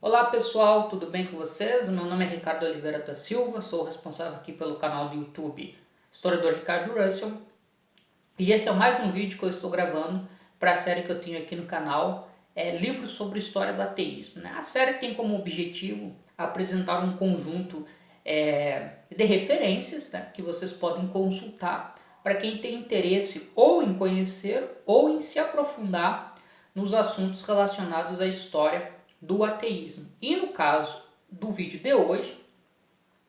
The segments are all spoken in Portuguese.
Olá pessoal, tudo bem com vocês? Meu nome é Ricardo Oliveira da Silva, sou responsável aqui pelo canal do YouTube Historiador Ricardo Russell e esse é mais um vídeo que eu estou gravando para a série que eu tenho aqui no canal, Livros sobre História do Ateísmo. A série tem como objetivo apresentar um conjunto de referências, né, que vocês podem consultar para quem tem interesse ou em conhecer ou em se aprofundar nos assuntos relacionados à história do ateísmo. E no caso do vídeo de hoje,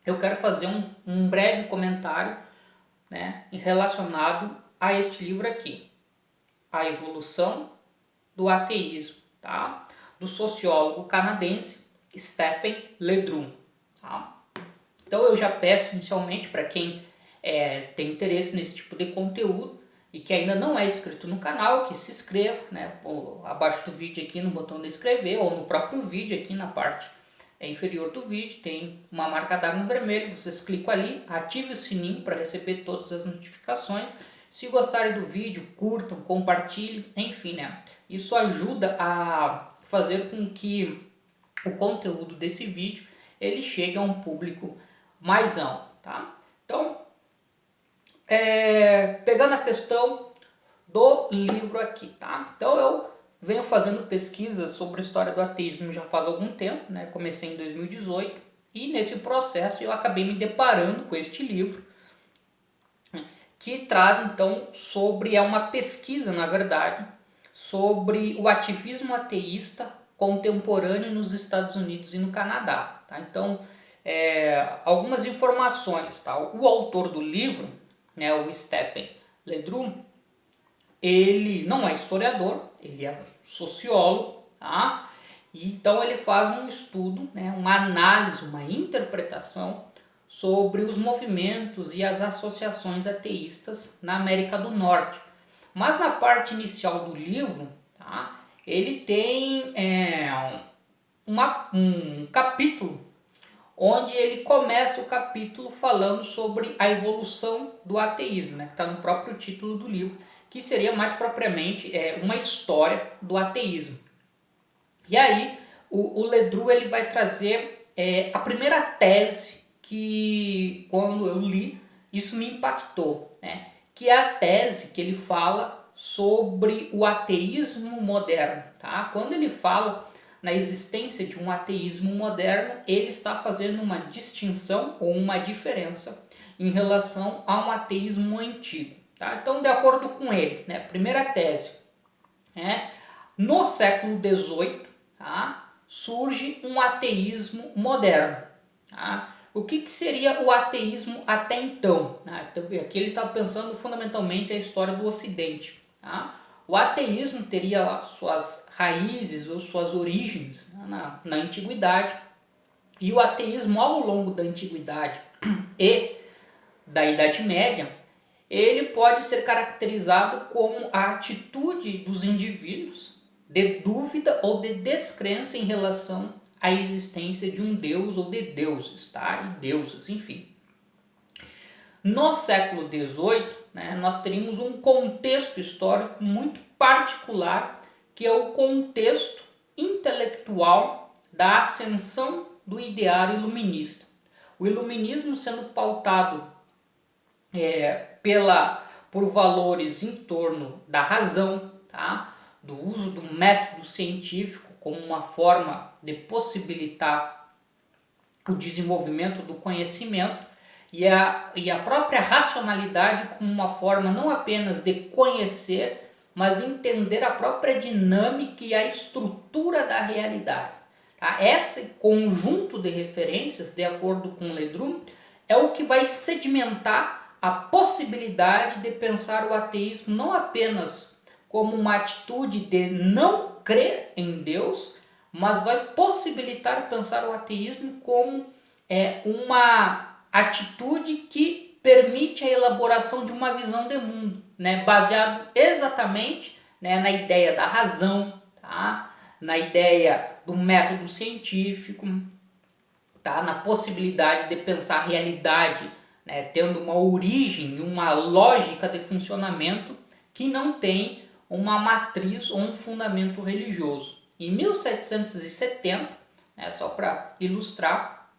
eu quero fazer um breve comentário, né, relacionado a este livro aqui, A Evolução do Ateísmo, tá? Do sociólogo canadense Stephen Leddrum. Tá? Então eu já peço inicialmente para quem tem interesse nesse tipo de conteúdo e que ainda não é inscrito no canal, que se inscreva, né, abaixo do vídeo aqui no botão de inscrever ou no próprio vídeo aqui na parte inferior do vídeo tem uma marca d'água no vermelho, vocês clicam ali, ative o sininho para receber todas as notificações. Se gostarem do vídeo, curtam, compartilhem, enfim, né? Isso ajuda a fazer com que o conteúdo desse vídeo ele chegue a um público mais amplo, tá? Então, pegando a questão do livro aqui, tá? Então eu venho fazendo pesquisas sobre a história do ateísmo já faz algum tempo, né? Comecei em 2018 e nesse processo eu acabei me deparando com este livro que trata então sobre, é uma pesquisa na verdade, sobre o ativismo ateísta contemporâneo nos Estados Unidos e no Canadá, tá? Então, algumas informações, tá? O autor do livro, né, o Stephen Leddrum, ele não é historiador, ele é sociólogo, tá? Então ele faz um estudo, né, uma análise, uma interpretação sobre os movimentos e as associações ateístas na América do Norte. Mas na parte inicial do livro, tá, ele tem um capítulo onde ele começa o capítulo falando sobre a evolução do ateísmo, né, que está no próprio título do livro, que seria mais propriamente uma história do ateísmo. E aí o Leddrum ele vai trazer a primeira tese que, quando eu li, isso me impactou, né, que é a tese que ele fala sobre o ateísmo moderno. Tá? Quando ele fala na existência de um ateísmo moderno, ele está fazendo uma distinção ou uma diferença em relação a um ateísmo antigo. Tá? Então, de acordo com ele, né, primeira tese, no século XVIII, tá, surge um ateísmo moderno. Tá? O que seria o ateísmo até então? Aqui ele está pensando fundamentalmente a história do Ocidente. Tá? O ateísmo teria suas raízes ou suas origens, né, na antiguidade, e o ateísmo ao longo da antiguidade e da Idade Média, ele pode ser caracterizado como a atitude dos indivíduos de dúvida ou de descrença em relação à existência de um deus ou de deuses, tá? E deusas, enfim. No século XVIII, né, nós teríamos um contexto histórico muito particular, que é o contexto intelectual da ascensão do ideário iluminista. O iluminismo sendo pautado por valores em torno da razão, tá? Do uso do método científico como uma forma de possibilitar o desenvolvimento do conhecimento e a própria racionalidade como uma forma não apenas de conhecer, mas entender a própria dinâmica e a estrutura da realidade. Tá? Esse conjunto de referências, de acordo com Leddrum, é o que vai sedimentar a possibilidade de pensar o ateísmo não apenas como uma atitude de não crer em Deus, mas vai possibilitar pensar o ateísmo como uma atitude que permite a elaboração de uma visão de mundo, né, baseado exatamente, né, na ideia da razão, tá? Na ideia do método científico, tá? Na possibilidade de pensar a realidade, né, tendo uma origem, uma lógica de funcionamento que não tem uma matriz ou um fundamento religioso. Em 1770, né, só para ilustrar,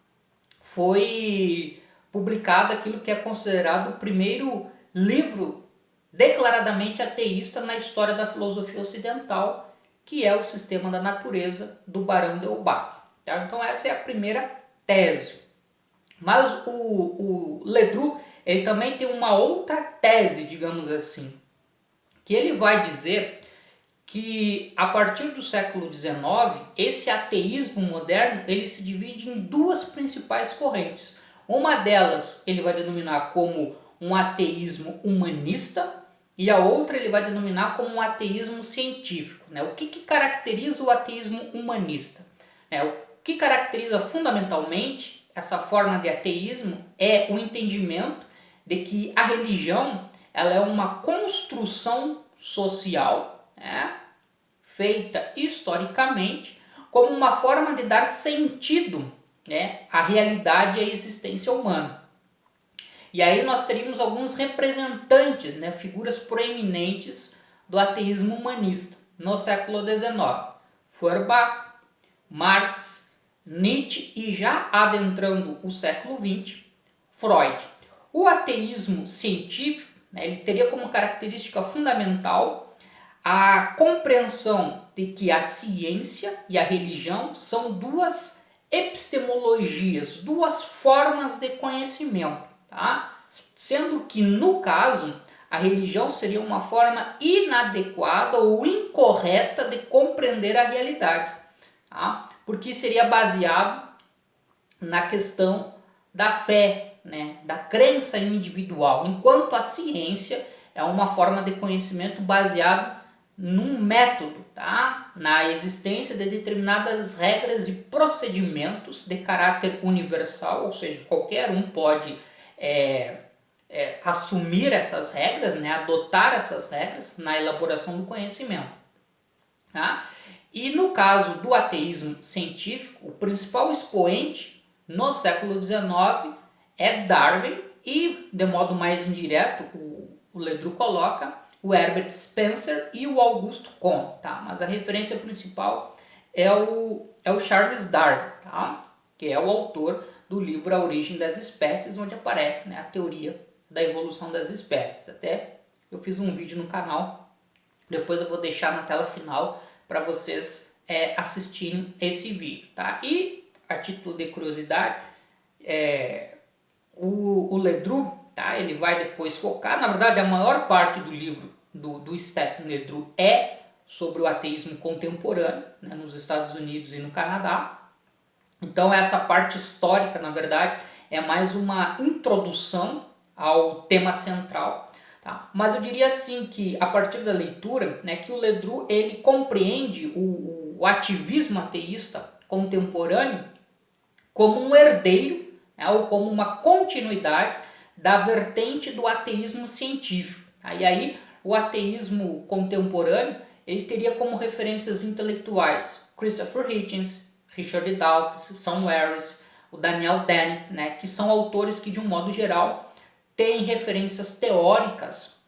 foi publicado aquilo que é considerado o primeiro livro declaradamente ateísta na história da filosofia ocidental, que é o Sistema da Natureza, do Barão de Holbach. Tá? Então essa é a primeira tese. Mas o Ledru, ele também tem uma outra tese, digamos assim, que ele vai dizer que a partir do século XIX, esse ateísmo moderno, ele se divide em duas principais correntes. Uma delas ele vai denominar como um ateísmo humanista e a outra ele vai denominar como um ateísmo científico. Né? O que caracteriza o ateísmo humanista? O que caracteriza fundamentalmente essa forma de ateísmo é o entendimento de que a religião ela é uma construção social, né, feita historicamente como uma forma de dar sentido, né, à realidade e à existência humana. E aí nós teríamos alguns representantes, né, figuras proeminentes do ateísmo humanista no século XIX. Feuerbach, Marx, Nietzsche e já adentrando o século XX, Freud. O ateísmo científico, né, ele teria como característica fundamental a compreensão de que a ciência e a religião são duas epistemologias, duas formas de conhecimento, tá? Sendo que no caso a religião seria uma forma inadequada ou incorreta de compreender a realidade, tá? Porque seria baseado na questão da fé, né, da crença individual, enquanto a ciência é uma forma de conhecimento baseado num método, tá? Na existência de determinadas regras e procedimentos de caráter universal, ou seja, qualquer um pode assumir essas regras, né, adotar essas regras na elaboração do conhecimento. Tá? E no caso do ateísmo científico, o principal expoente no século XIX é Darwin e, de modo mais indireto, o Ledru coloca o Herbert Spencer e o Auguste Comte, tá? Mas a referência principal é o Charles Darwin, tá? Que é o autor do livro A Origem das Espécies, onde aparece, né, a teoria da evolução das espécies. Até eu fiz um vídeo no canal, depois eu vou deixar na tela final para vocês assistirem esse vídeo, tá? E a título de curiosidade, o Ledru, tá? Ele vai depois focar, na verdade a maior parte do livro do Stephen Ledru é sobre o ateísmo contemporâneo, né, nos Estados Unidos e no Canadá. Então essa parte histórica, na verdade, é mais uma introdução ao tema central, tá? Mas eu diria assim que a partir da leitura, né, que o Ledru ele compreende o ativismo ateísta contemporâneo como um herdeiro, né, ou como uma continuidade da vertente do ateísmo científico. Tá? E aí o ateísmo contemporâneo ele teria como referências intelectuais Christopher Hitchens, Richard Dawkins, Sam Harris, o Daniel Dennett, né, que são autores que de um modo geral têm referências teóricas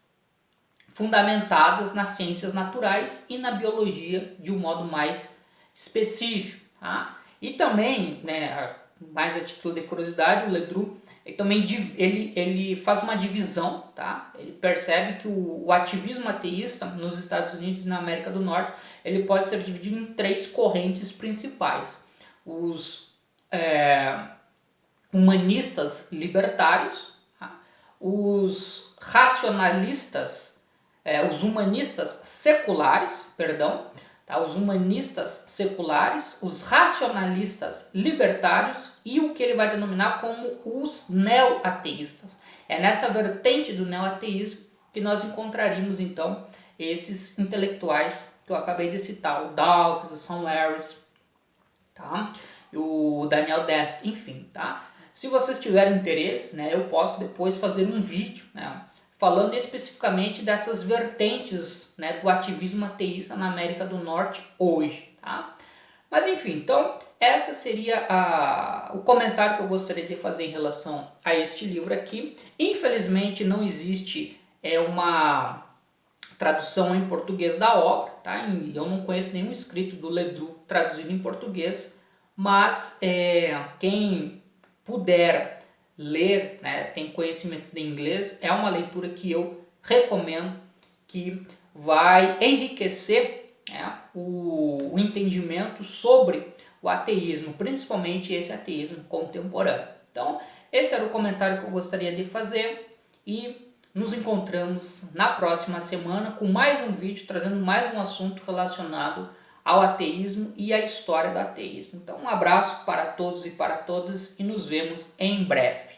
fundamentadas nas ciências naturais e na biologia de um modo mais específico. Tá? E também, né, mais a título de curiosidade, o Ledru ele também ele faz uma divisão, tá? Ele percebe que o ativismo ateísta nos Estados Unidos e na América do Norte ele pode ser dividido em três correntes principais: os humanistas libertários, tá? Os racionalistas, os humanistas seculares, perdão, tá? Os humanistas seculares, os racionalistas libertários e o que ele vai denominar como os neo-ateístas. É nessa vertente do neo-ateísmo que nós encontraríamos então esses intelectuais que eu acabei de citar, o Dawkins, o Sam Harris, tá? O Daniel Dennett, enfim, tá? Se vocês tiverem interesse, né, eu posso depois fazer um vídeo, né, falando especificamente dessas vertentes, né, do ativismo ateísta na América do Norte hoje, tá? Mas enfim, então essa seria o comentário que eu gostaria de fazer em relação a este livro aqui. Infelizmente não existe uma tradução em português da obra, tá? E eu não conheço nenhum escrito do Ledru traduzido em português, mas quem puder ler, né, tem conhecimento de inglês, é uma leitura que eu recomendo, que vai enriquecer, né, o entendimento sobre o ateísmo, principalmente esse ateísmo contemporâneo. Então, esse era o comentário que eu gostaria de fazer e nos encontramos na próxima semana com mais um vídeo, trazendo mais um assunto relacionado ao ateísmo e à história do ateísmo. Então, um abraço para todos e para todas e nos vemos em breve.